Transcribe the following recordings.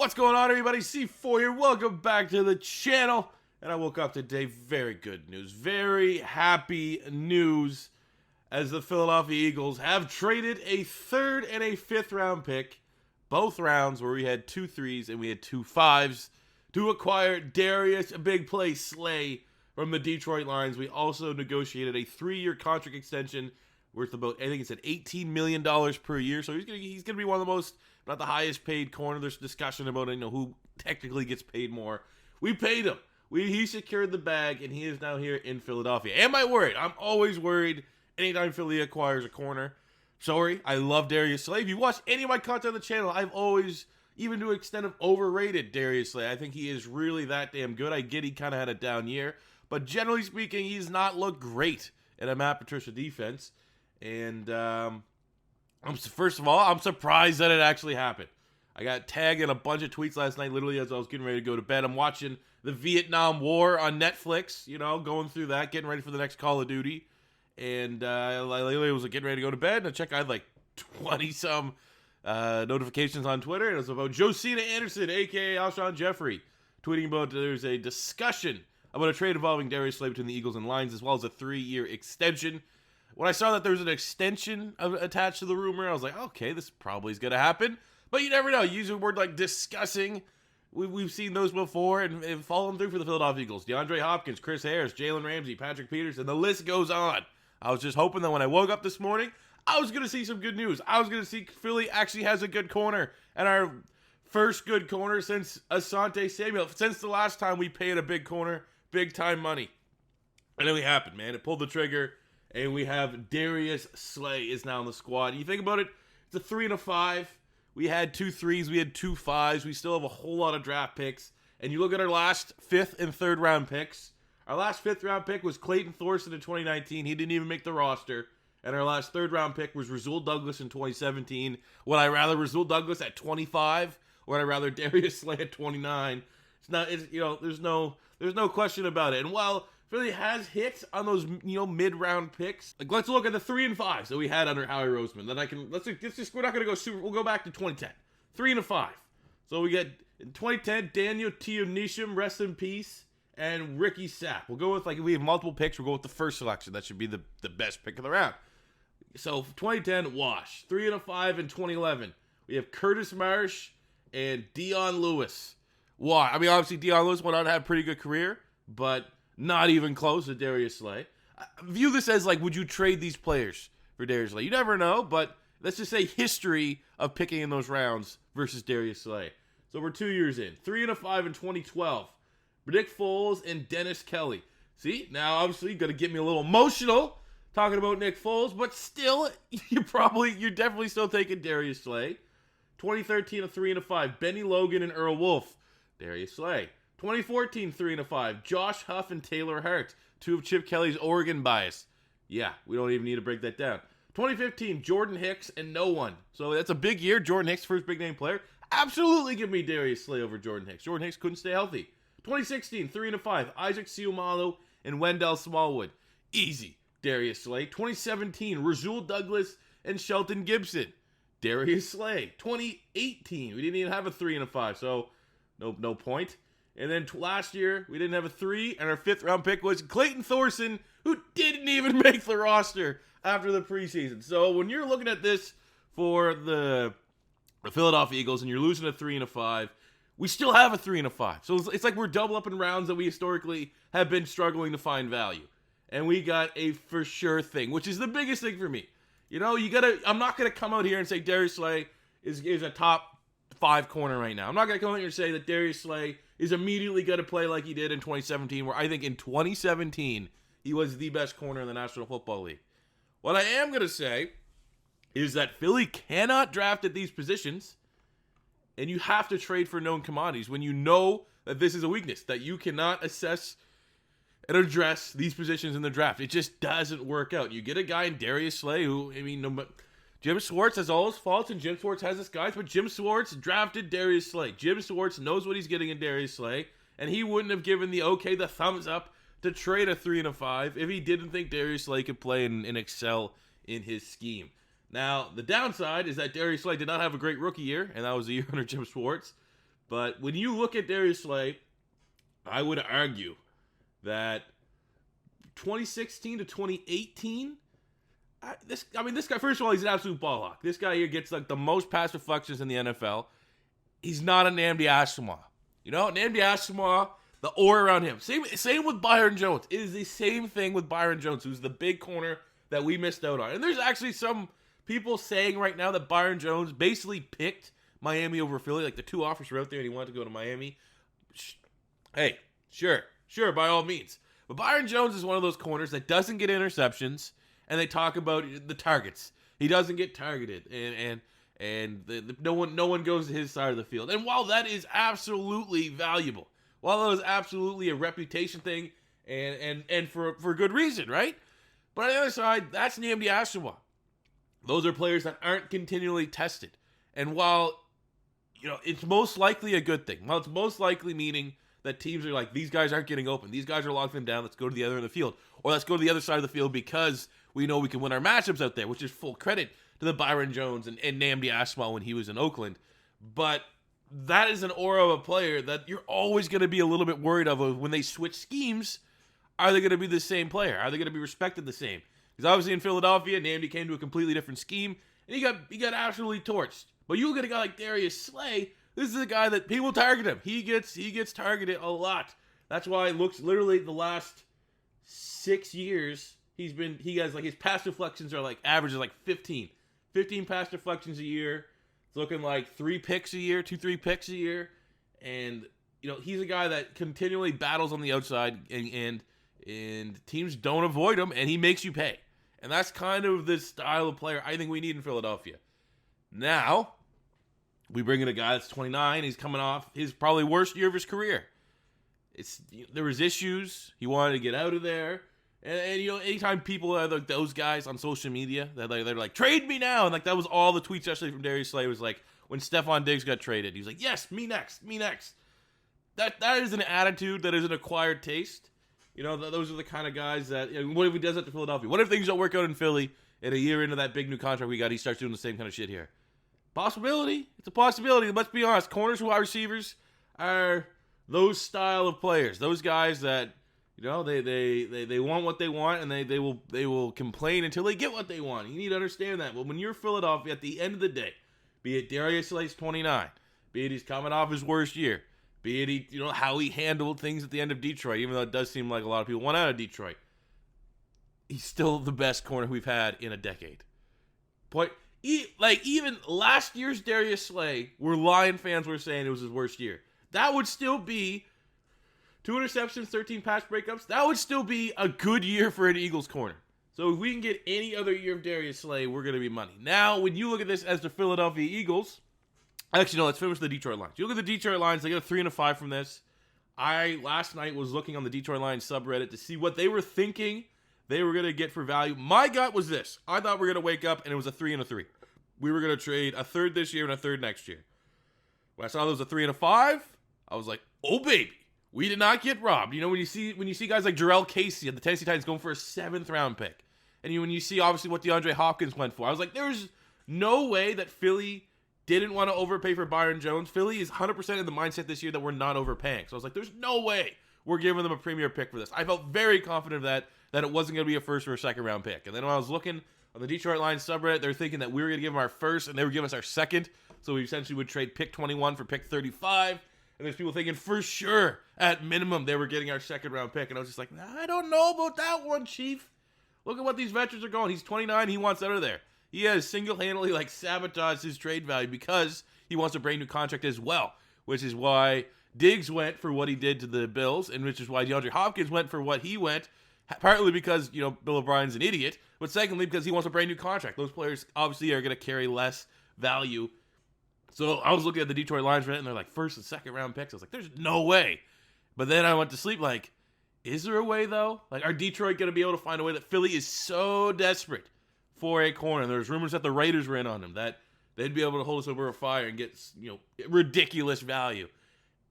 What's going on, everybody? C4 here. Welcome back to the channel. And I woke up today, very good news, very happy news, as the Philadelphia Eagles have traded a third and a fifth round pick, both rounds where we had 2 3s and we had 2 5s, to acquire Darius Big Play Slay from the Detroit Lions. We also negotiated a 3-year contract extension worth about, I think it said $18 million per year. So he's gonna be one of the most, not the highest paid corner. There's discussion about who technically gets paid more. We paid him. He secured the bag, and he is now here in Philadelphia. Am I worried? I'm always worried anytime Philly acquires a corner. Sorry, I love Darius Slay. If you watch any of my content on the channel, I've always, even to an extent of overrated Darius Slay. I think he is really that damn good. I get he kind of had a down year, but generally speaking, he's not looked great in a Matt Patricia defense. And first of all, I'm surprised that it actually happened. I got tagged in a bunch of tweets last night, literally as I was getting ready to go to bed. I'm watching the Vietnam War on Netflix, going through that, getting ready for the next Call of Duty. And I literally was getting ready to go to bed, and I had like 20-some notifications on Twitter, and it was about Josina Anderson, a.k.a. Alshon Jeffrey, tweeting about there's a discussion about a trade involving Darius Slay between the Eagles and Lions, as well as a 3-year extension. When I saw that there was an extension attached to the rumor, I was like, okay, this probably is going to happen. But you never know. You use a word like discussing. We've seen those before and fallen through for the Philadelphia Eagles. DeAndre Hopkins, Chris Harris, Jalen Ramsey, Patrick Peterson, the list goes on. I was just hoping that when I woke up this morning, I was going to see some good news. I was going to see Philly actually has a good corner. And our first good corner since Asante Samuel. Since the last time we paid a big corner, big time money. And then it happened, man. It pulled the trigger. And we have Darius Slay is now in the squad. You think about it, it's a 3 and a 5. We had 2 3s, we had 2 5s. We still have a whole lot of draft picks. And you look at our last 5th and 3rd round picks. Our last 5th round pick was Clayton Thorson in 2019. He didn't even make the roster. And our last 3rd round pick was Rasul Douglas in 2017. Would I rather Rasul Douglas at 25? Or would I rather Darius Slay at 29? There's no question about it. And while Philly has hits on those, mid-round picks. Like, let's look at the 3 and 5s that we had under Howie Roseman. Then we're not going to go super, we'll go back to 2010. 3 and 5. So we get, in 2010, Daniel Tionisham, rest in peace, and Ricky Sapp. We'll go with, if we have multiple picks, we'll go with the first selection. That should be the best pick of the round. So, 2010, wash. 3 and 5 in 2011. We have Curtis Marsh and Dion Lewis. Why? I mean, obviously, Dion Lewis went on to have a pretty good career, but not even close to Darius Slay. I view this as would you trade these players for Darius Slay? You never know, but let's just say history of picking in those rounds versus Darius Slay. So we're 2 years in. 3 and 5 in 2012. Nick Foles and Dennis Kelly. See, now obviously going to get me a little emotional talking about Nick Foles, but still, you're definitely still taking Darius Slay. 2013, a 3 and 5. Benny Logan and Earl Wolf. Darius Slay. 2014, 3 and 5. Josh Huff and Taylor Hart, 2 of Chip Kelly's Oregon bias. Yeah, we don't even need to break that down. 2015, Jordan Hicks and no one. So that's a big year. Jordan Hicks, first big name player. Absolutely give me Darius Slay over Jordan Hicks. Jordan Hicks couldn't stay healthy. 2016, 3 and 5. Isaac Seumalo and Wendell Smallwood. Easy. Darius Slay. 2017, Rasul Douglas and Shelton Gibson. Darius Slay. 2018, we didn't even have a 3 and 5, so no point. And then last year, we didn't have a 3, and our 5th round pick was Clayton Thorson, who didn't even make the roster after the preseason. So when you're looking at this for the Philadelphia Eagles and you're losing a 3 and a 5, we still have a 3 and a 5. So it's like we're double up in rounds that we historically have been struggling to find value. And we got a for sure thing, which is the biggest thing for me. I'm not going to come out here and say Darius Slay is a top 5 corner right now. I'm not going to come out here and say that Darius Slay is immediately going to play like he did in 2017, where I think in 2017, he was the best corner in the National Football League. What I am going to say is that Philly cannot draft at these positions, and you have to trade for known commodities when you know that this is a weakness, that you cannot assess and address these positions in the draft. It just doesn't work out. You get a guy in Darius Slay who, Jim Schwartz has all his faults, and Jim Schwartz has his guys, but Jim Schwartz drafted Darius Slay. Jim Schwartz knows what he's getting in Darius Slay, and he wouldn't have given the thumbs up to trade a 3 and a 5 if he didn't think Darius Slay could play and excel in his scheme. Now, the downside is that Darius Slay did not have a great rookie year, and that was the year under Jim Schwartz. But when you look at Darius Slay, I would argue that 2016 to 2018, this guy, first of all, he's an absolute ball hawk. This guy here gets like the most pass deflections in the NFL. He's not a Nnamdi Asomugha. Nnamdi Asomugha, the aura around him. Same with Byron Jones. It is the same thing with Byron Jones, who's the big corner that we missed out on. And there's actually some people saying right now that Byron Jones basically picked Miami over Philly. Like the two offers were out there and he wanted to go to Miami. Hey, sure, by all means. But Byron Jones is one of those corners that doesn't get interceptions, and they talk about the targets. He doesn't get targeted, and no one goes to his side of the field. And while that is absolutely valuable, while that is absolutely a reputation thing, and for good reason, right? But on the other side, that's Nnamdi Asomugha. Those are players that aren't continually tested. And while, it's most likely a good thing. Well, it's most likely meaning that teams are like, these guys aren't getting open. These guys are locking them down. Let's go to the other end of the field. Or let's go to the other side of the field because we know we can win our matchups out there, which is full credit to the Byron Jones and Nnamdi Asomugha when he was in Oakland. But that is an aura of a player that you're always going to be a little bit worried of when they switch schemes. Are they going to be the same player? Are they going to be respected the same? Because obviously in Philadelphia, Nnamdi came to a completely different scheme, and he got absolutely torched. But you look at a guy like Darius Slay. This is a guy that people target him. He gets targeted a lot. That's why it looks literally the last 6 years he has like his pass deflections are like averages like 15 pass deflections a year. It's looking like 3 picks a year, 2-3 picks a year, and he's a guy that continually battles on the outside and teams don't avoid him, and he makes you pay. And that's kind of the style of player I think we need in Philadelphia. Now, we bring in a guy that's 29. He's coming off his probably worst year of his career. There was issues. He wanted to get out of there. And anytime people are like those guys on social media, they're like, trade me now. And like that was all the tweets, especially from Darius Slay, was like, when Stephon Diggs got traded, he was like, yes, me next. That is an attitude that is an acquired taste. Those are the kind of guys that, what if he does that to Philadelphia? What if things don't work out in Philly and a year into that big new contract we got, he starts doing the same kind of shit here? Possibility. It's a possibility. Let's be honest. Corners and wide receivers are those style of players. Those guys that, they want what they want, and they will complain until they get what they want. You need to understand that. But when you're Philadelphia, at the end of the day, be it Darius Slay's 29, be it he's coming off his worst year, be it how he handled things at the end of Detroit, even though it does seem like a lot of people want out of Detroit, he's still the best corner we've had in a decade. Even last year's Darius Slay, where Lion fans were saying it was his worst year, that would still be 2 interceptions, 13 pass breakups. That would still be a good year for an Eagles corner. So if we can get any other year of Darius Slay, we're going to be money. Now, when you look at this as the Philadelphia Eagles, actually, no, let's finish the Detroit Lions. You look at the Detroit Lions, they get a 3 and a 5 from this. I, last night, was looking on the Detroit Lions subreddit to see what they were thinking they were going to get for value. My gut was this. I thought we were going to wake up and it was a 3 and a 3. We were going to trade a third this year and a third next year. When I saw there was a 3 and a 5, I was like, oh, baby. We did not get robbed. When you see guys like Jarrell Casey and the Tennessee Titans going for a 7th round pick, and when you see obviously what DeAndre Hopkins went for, I was like, there's no way that Philly didn't want to overpay for Byron Jones. Philly is 100% in the mindset this year that we're not overpaying. So I was like, there's no way we're giving them a premier pick for this. I felt very confident of that it wasn't going to be a 1st or a 2nd round pick. And then when I was looking on the Detroit Lions subreddit, they're thinking that we were going to give them our 1st and they would give us our 2nd. So we essentially would trade pick 21 for pick 35. And there's people thinking for sure, at minimum, they were getting our 2nd round pick. And I was just like, I don't know about that one, Chief. Look at what these veterans are going. He's 29. He wants out of there. He has single-handedly sabotaged his trade value because he wants a brand new contract as well, which is why Diggs went for what he did to the Bills, and which is why DeAndre Hopkins went for what he went, partly because, Bill O'Brien's an idiot, but secondly because he wants a brand new contract. Those players obviously are going to carry less value. So I was looking at the Detroit Lions and they're like 1st and 2nd round picks. I was like, there's no way. But then I went to sleep like, is there a way though? Like, are Detroit going to be able to find a way that Philly is so desperate for a corner? There's rumors that the Raiders were in on him, that they'd be able to hold us over a fire and get, ridiculous value.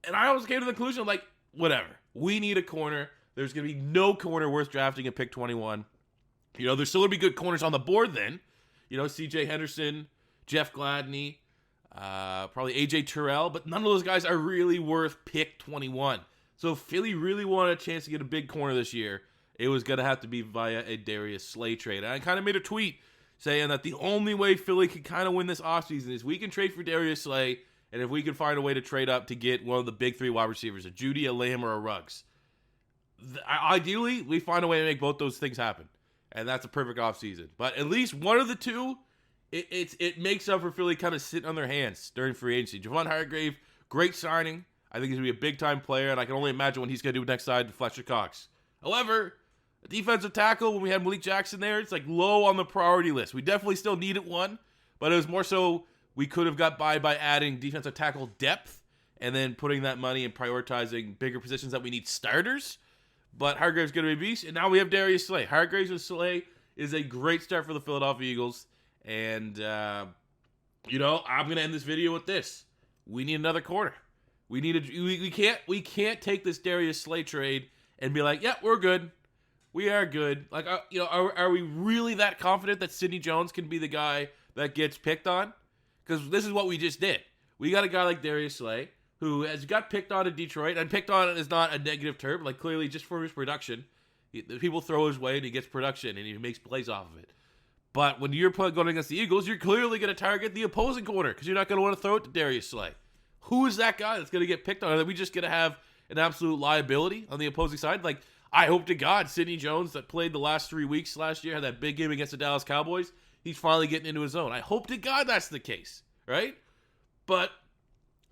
And I always came to the conclusion, like, whatever. We need a corner. There's going to be no corner worth drafting at pick 21. There's still going to be good corners on the board then. C.J. Henderson, Jeff Gladney, probably AJ Terrell, but none of those guys are really worth pick 21. So if Philly really wanted a chance to get a big corner this year, it was going to have to be via a Darius Slay trade. And I kind of made a tweet saying that the only way Philly can kind of win this offseason is we can trade for Darius Slay, and if we can find a way to trade up to get one of the big 3 wide receivers, a Judy, a Lamb, or a Ruggs. Ideally, we find a way to make both those things happen, and that's a perfect offseason. But at least one of the two, it makes up for Philly kind of sitting on their hands during free agency. Javon Hargrave, great signing. I think he's going to be a big-time player, and I can only imagine what he's going to do next side to Fletcher Cox. However, a defensive tackle, when we had Malik Jackson there, it's like low on the priority list. We definitely still needed one, but it was more so we could have got by adding defensive tackle depth and then putting that money and prioritizing bigger positions that we need starters. But Hargrave's going to be a beast, and now we have Darius Slay. Hargraves with Slay is a great start for the Philadelphia Eagles, and, I'm going to end this video with this. We need another corner. We can't take this Darius Slay trade and be like, yeah, we're good. We are good. Like, are we really that confident that Sidney Jones can be the guy that gets picked on? Because this is what we just did. We got a guy like Darius Slay who has got picked on in Detroit, and picked on is not a negative term, like clearly just for his production. People throw his way and he gets production and he makes plays off of it. But when you're going against the Eagles, you're clearly going to target the opposing corner because you're not going to want to throw it to Darius Slay. Who is that guy that's going to get picked on? Are we just going to have an absolute liability on the opposing side? Like, I hope to God Sidney Jones, that played the last 3 weeks last year, had that big game against the Dallas Cowboys, he's finally getting into his zone. I hope to God that's the case, right? But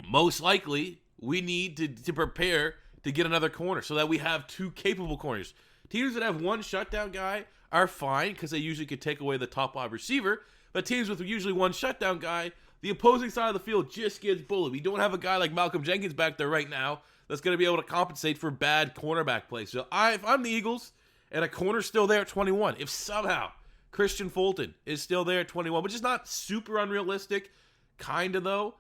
most likely, we need to prepare to get another corner so that we have 2 capable corners. Teams that have one shutdown guy are fine because they usually could take away the top wide receiver, but teams with usually one shutdown guy, the opposing side of the field just gets bullied. We don't have a guy like Malcolm Jenkins back there right now that's going to be able to compensate for bad cornerback play. So if I'm the Eagles and a corner's still there at 21, if somehow Christian Fulton is still there at 21, which is not super unrealistic, kind of though,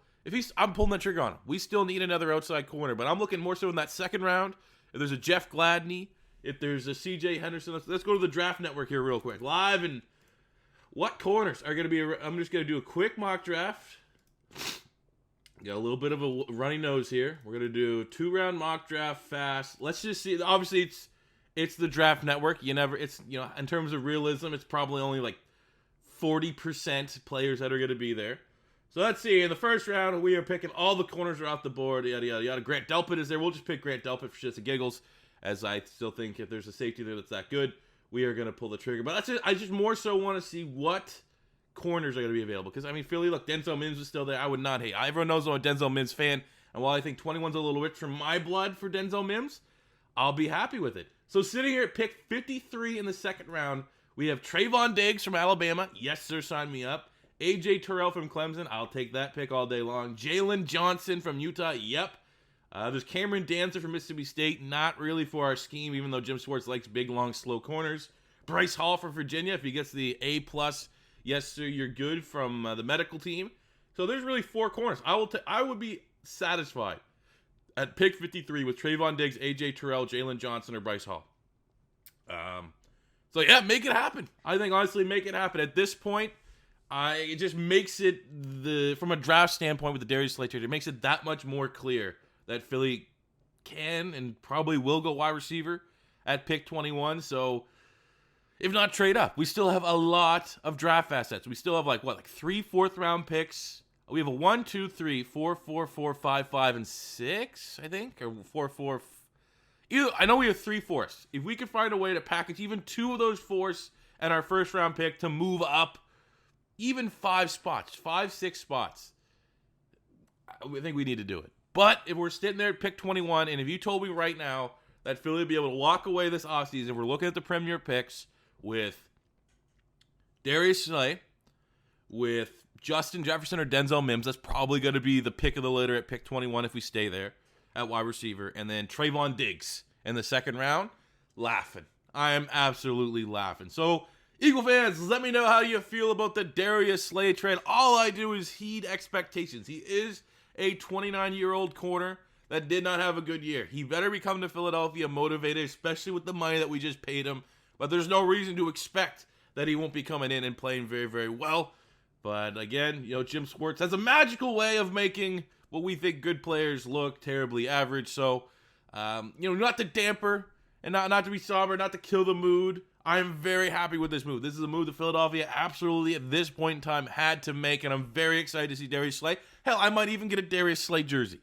I'm pulling the trigger on him. We still need another outside corner, but I'm looking more so in that second round. If there's a Jeff Gladney, if there's a CJ Henderson, let's go to the draft network here real quick. Live, and what corners are going to be, I'm just going to do a quick mock draft. Got a little bit of a runny nose here. We're going to do a 2-round mock draft fast. Let's just see. Obviously, it's the draft network. In terms of realism, it's probably only like 40% players that are going to be there. So let's see. In the first round, we are picking all the corners are off the board. Yada, yada, yada. Grant Delpit is there. We'll just pick Grant Delpit for shits and giggles, as I still think if there's a safety there that's that good, we are going to pull the trigger. But that's it. I just more so want to see what corners are going to be available. Because, Philly, look, Denzel Mims is still there. I would not hate. Everyone knows I'm a Denzel Mims fan. And while I think 21's a little rich for my blood for Denzel Mims, I'll be happy with it. So sitting here at pick 53 in the second round, we have Trayvon Diggs from Alabama. Yes, sir, sign me up. AJ Terrell from Clemson. I'll take that pick all day long. Jalen Johnson from Utah. Yep. There's Cameron Dancer from Mississippi State. Not really for our scheme, even though Jim Schwartz likes big, long, slow corners. Bryce Hall from Virginia. If he gets the A+, yes, sir, you're good from the medical team. So there's really 4 corners. I would be satisfied at pick 53 with Trayvon Diggs, AJ Terrell, Jalen Johnson, or Bryce Hall. So yeah, make it happen. I think honestly, make it happen. At this point, it just makes it from a draft standpoint with the Darius Slay trade, it makes it that much more clear that Philly can and probably will go wide receiver at pick 21. So if not trade up, we still have a lot of draft assets. We still have like 3 4th-round picks. We have a 1, 2, 3, 4, 4, 4, 5, 5, and 6, I think, or 4, 4. I know we have 3 4s. If we could find a way to package even 2 of those 4s and our first-round pick to move up even 5 spots, 5, 6 spots, I think we need to do it. But if we're sitting there at pick 21, and if you told me right now that Philly would be able to walk away this offseason, we're looking at the premier picks with Darius Slay, with Justin Jefferson or Denzel Mims. That's probably going to be the pick of the litter at pick 21 if we stay there at wide receiver. And then Trayvon Diggs in the second round. Laughing. I am absolutely laughing. So, Eagle fans, let me know how you feel about the Darius Slay trade. All I do is heed expectations. He is a 29-year-old corner that did not have a good year. He better be coming to Philadelphia motivated, especially with the money that we just paid him. But there's no reason to expect that he won't be coming in and playing very, very well. But again, Jim Schwartz has a magical way of making what we think good players look terribly average. So, not to damper and not to be somber, not to kill the mood. I am very happy with this move. This is a move that Philadelphia absolutely at this point in time had to make, and I'm very excited to see Darius Slay. Hell, I might even get a Darius Slay jersey.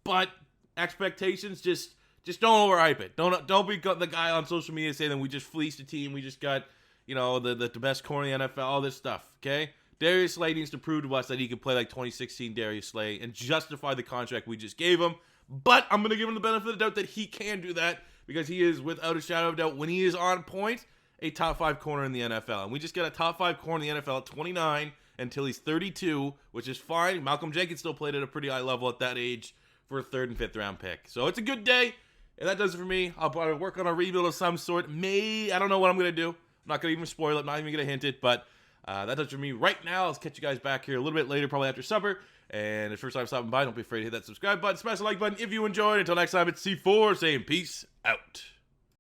But expectations, just don't overhype it. Don't be the guy on social media saying that we just fleeced a team, we just got the best corner in the NFL, all this stuff. Okay, Darius Slay needs to prove to us that he can play like 2016 Darius Slay and justify the contract we just gave him. But I'm gonna give him the benefit of the doubt that he can do that, because he is, without a shadow of doubt, when he is on point, a top 5 corner in the NFL. And we just got a top 5 corner in the NFL at 29 until he's 32, which is fine. Malcolm Jenkins still played at a pretty high level at that age for a 3rd and 5th round pick. So it's a good day, and that does it for me. I'll probably work on a rebuild of some sort. I don't know what I'm going to do. I'm not going to even spoil it. I'm not even going to hint it, but that does it for me right now. I'll catch you guys back here a little bit later, probably after supper. And if first time stopping by, don't be afraid to hit that subscribe button, smash the like button if you enjoyed. Until next time, it's C4 saying peace out.